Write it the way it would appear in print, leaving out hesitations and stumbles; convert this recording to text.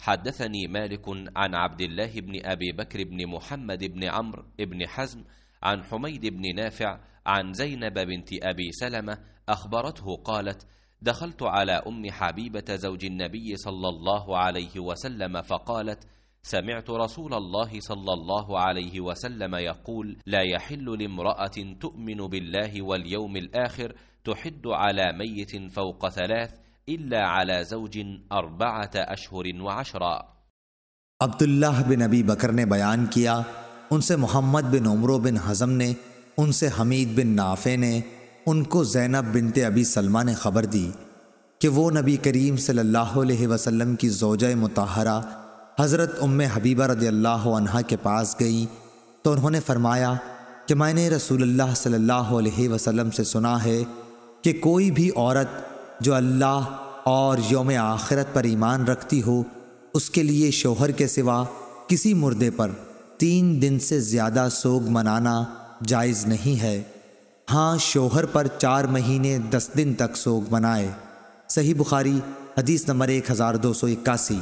حدثني مالك عن عبد الله بن أبي بكر بن محمد بن عمرو بن حزم عن حميد بن نافع عن زينب بنت أبي سلمة أخبرته قالت: دخلت على أم حبيبة زوج النبي صلى الله عليه وسلم فقالت: سمعت رسول الله صلى الله عليه وسلم يقول: لا يحل لامرأة تؤمن بالله واليوم الآخر تحد على ميت فوق 3 إلا على زوج 4 أشهر و10। अब्दुल्लाह बिन अबी बकर ने बयान किया, उनसे मोहम्मद बिन उमरो बिन हज़म ने, उनसे हमीद बिन नाफ़े ने, उनको ज़ैनब बिनते अबी सलमा ने ख़बर दी कि वो नबी करीम सल्लल्लाहु अलैहि वसल्लम की ज़ौजा मुताहरा हज़रत उम्मे हबीबा रदियल्लाहु अन्हा के पास गई तो उन्होंने फ़रमाया कि मैंने रसूलुल्लाह सल्लल्लाहु अलैहि वसल्लम से सुना है कि कोई भी औरत जो अल्लाह और यौम आखिरत पर ईमान रखती हो, उसके लिए शौहर के सिवा किसी मुर्दे पर 3 दिन से ज़्यादा सोग मनाना जायज़ नहीं है। हाँ, शौहर पर 4 महीने 10 दिन तक सोग मनाए। सही बुखारी हदीस नंबर 1281।